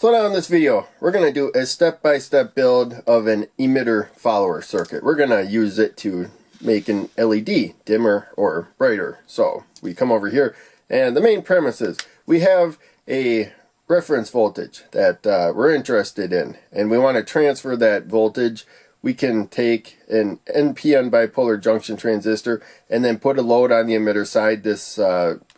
So now in this video, we're going to do a step-by-step build of an emitter follower circuit. We're going to use it to make an LED dimmer or brighter. So we come over here, and the main premise is we have a reference voltage that we're interested in, and we want to transfer that voltage. We can take an NPN bipolar junction transistor and then put a load on the emitter side. This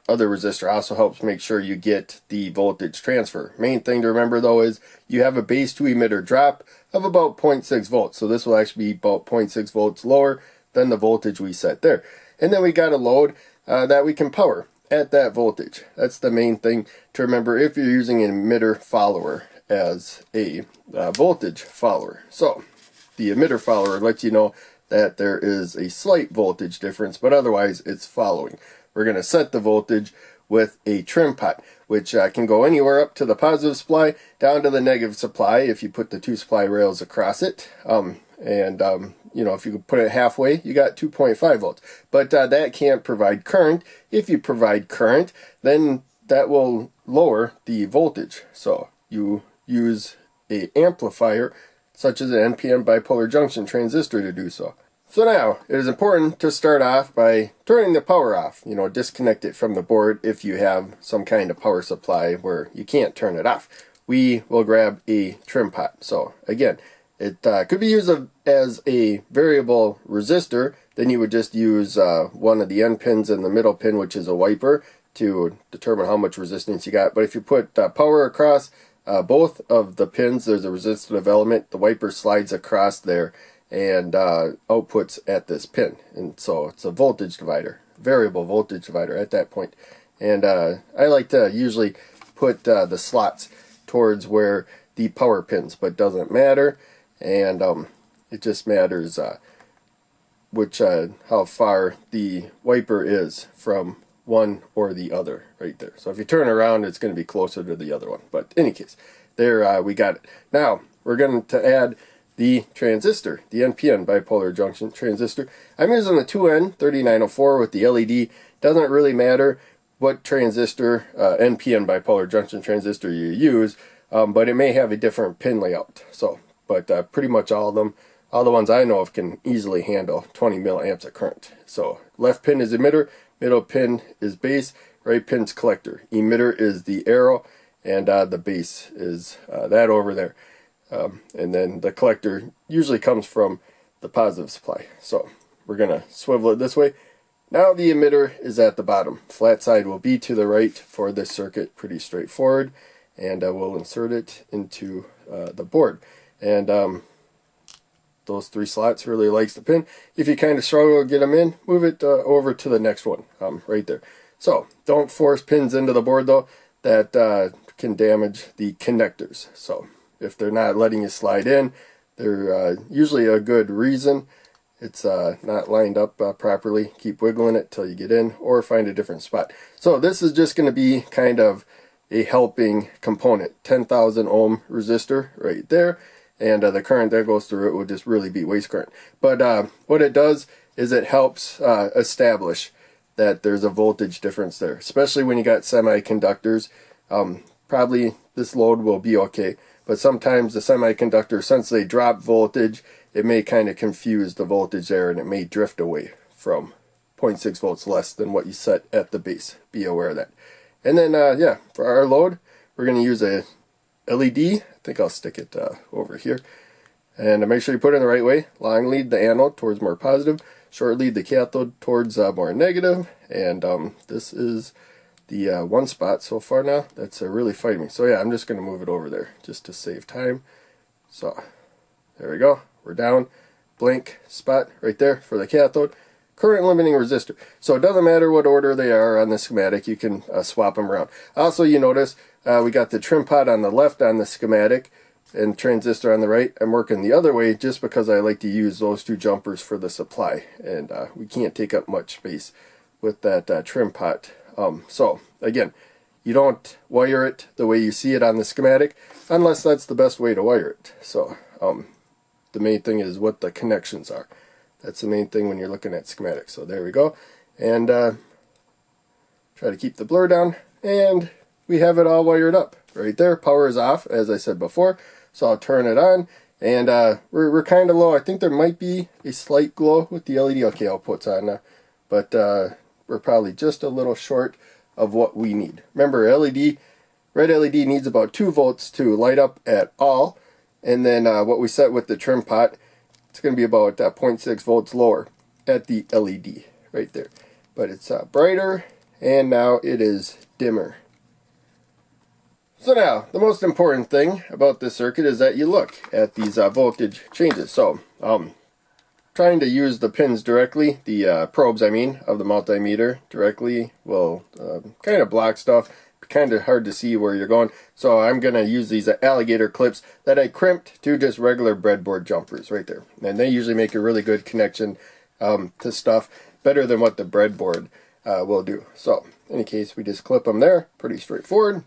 other resistor also helps make sure you get the voltage transfer. Main thing to remember though is you have a base to emitter drop of about 0.6 volts. So this will actually be about 0.6 volts lower than the voltage we set there. And then we got a load that we can power at that voltage. That's the main thing to remember if you're using an emitter follower as a voltage follower. So the emitter follower lets you know that there is a slight voltage difference, but otherwise it's following. We're going to set the voltage with a trim pot, which can go anywhere up to the positive supply down to the negative supply if you put the two supply rails across it. You know, if you put it halfway, you got 2.5 volts. But that can't provide current. If you provide current, then that will lower the voltage. So you use an amplifier such as an NPN bipolar junction transistor to do so. So now, it is important to start off by turning the power off. You know, disconnect it from the board if you have some kind of power supply where you can't turn it off. We will grab a trim pot. So again, it could be used as a variable resistor. Then you would just use one of the end pins and the middle pin, which is a wiper, to determine how much resistance you got. But if you put power across both of the pins, there's a resistive element. The wiper slides across there and outputs at this pin, and so it's a voltage divider, variable voltage divider at that point. And I like to usually put the slots towards where the power pins, but doesn't matter, and it just matters how far the wiper is from one or the other right there. So if you turn around, it's going to be closer to the other one, but in any case, there we got it. Now we're going to add the transistor, the NPN bipolar junction transistor. I'm using the 2N3904 with the LED. Doesn't really matter what transistor, NPN bipolar junction transistor you use, but it may have a different pin layout. So, but pretty much all of them, all the ones I know of, can easily handle 20 milliamps of current. So left pin is emitter, middle pin is base, right pin's collector. Emitter is the arrow, and the base is that over there. And then the collector usually comes from the positive supply. So we're going to swivel it this way. Now the emitter is at the bottom. Flat side will be to the right for this circuit. Pretty straightforward. And we'll insert it into the board. And those three slots really likes the pin. If you kind of struggle to get them in, move it over to the next one right there. So don't force pins into the board though. That can damage the connectors. So if they're not letting you slide in, they're usually a good reason. It's not lined up properly. Keep wiggling it till you get in, or find a different spot. So this is just going to be kind of a helping component. 10,000 ohm resistor right there, and the current that goes through it will just really be waste current. But what it does is it helps establish that there's a voltage difference there, especially when you got semiconductors. Probably this load will be okay. But sometimes the semiconductor, since they drop voltage, it may kind of confuse the voltage there, and it may drift away from 0.6 volts less than what you set at the base. Be aware of that. And then, yeah, for our load, we're going to use a LED. I think I'll stick it over here. And make sure you put it in the right way. Long lead the anode towards more positive. Short lead the cathode towards more negative. And this is the one spot so far now that's really fighting me. So yeah, I'm just going to move it over there just to save time. So there we go. We're down. Blank spot right there for the cathode. Current limiting resistor. So it doesn't matter what order they are on the schematic. You can swap them around. Also, you notice we got the trim pot on the left on the schematic and transistor on the right. I'm working the other way just because I like to use those two jumpers for the supply. And we can't take up much space with that trim pot. So again, you don't wire it the way you see it on the schematic unless that's the best way to wire it. So the main thing is what the connections are. That's the main thing when you're looking at schematics. So there we go. And try to keep the blur down, and we have it all wired up. right there. Power is off, as I said before. So I'll turn it on, and we're kind of low. I think there might be a slight glow with the LED. Okay, output's on now, but we're probably just a little short of what we need. Remember, red LED needs about 2 volts to light up at all, and then what we set with the trim pot, it's going to be about 0.6 volts lower at the LED right there. But it's brighter, and now it is dimmer. So now, the most important thing about this circuit is that you look at these voltage changes. So, trying to use the pins directly, the probes I mean, of the multimeter directly will kind of block stuff. Kind of hard to see where you're going. So I'm going to use these alligator clips that I crimped to just regular breadboard jumpers right there. And they usually make a really good connection to stuff, better than what the breadboard will do. So in any case, we just clip them there, pretty straightforward.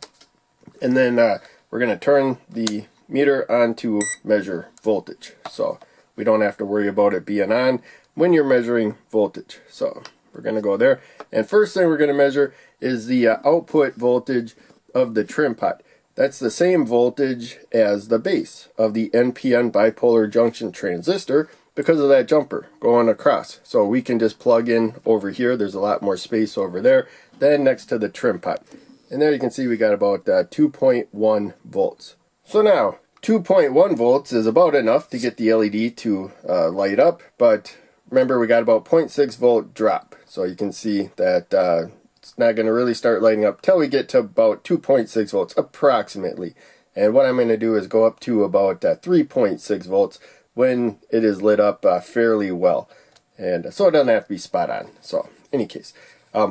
And then we're going to turn the meter on to measure voltage. So we don't have to worry about it being on when you're measuring voltage. So we're going to go there. And first thing we're going to measure is the output voltage of the trim pot. That's the same voltage as the base of the NPN bipolar junction transistor because of that jumper going across. So we can just plug in over here. There's a lot more space over there than next to the trim pot. And there you can see we got about 2.1 volts. So now 2.1 volts is about enough to get the LED to light up, but remember we got about 0.6 volt drop. So you can see that it's not going to really start lighting up till we get to about 2.6 volts approximately. And what I'm going to do is go up to about 3.6 volts when it is lit up fairly well. And so it doesn't have to be spot on. So in any case,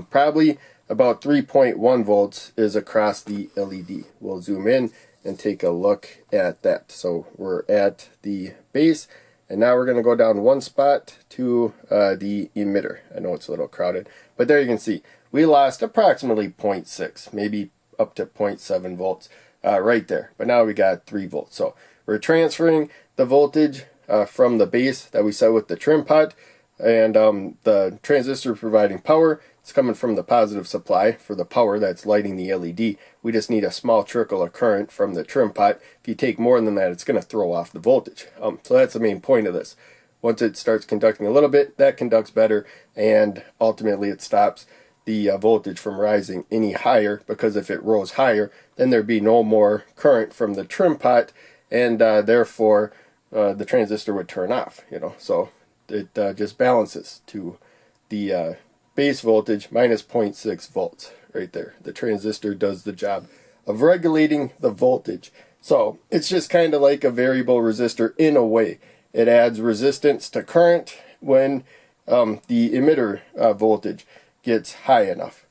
probably about 3.1 volts is across the LED. We'll zoom in and take a look at that. So we're at the base, and now we're going to go down one spot to the emitter. I know it's a little crowded, but there you can see we lost approximately 0.6, maybe up to 0.7 volts right there. But now we got 3 volts. So we're transferring the voltage from the base that we set with the trim pot, and the transistor providing power. It's coming from the positive supply for the power that's lighting the LED. We just need a small trickle of current from the trim pot. If you take more than that, it's going to throw off the voltage. So that's the main point of this. Once it starts conducting a little bit, that conducts better, and ultimately it stops the voltage from rising any higher, because if it rose higher, then there'd be no more current from the trim pot, and therefore the transistor would turn off. So it just balances to the base voltage minus 0.6 volts right there. The transistor does the job of regulating the voltage. So it's just kind of like a variable resistor in a way. It adds resistance to current when the emitter voltage gets high enough.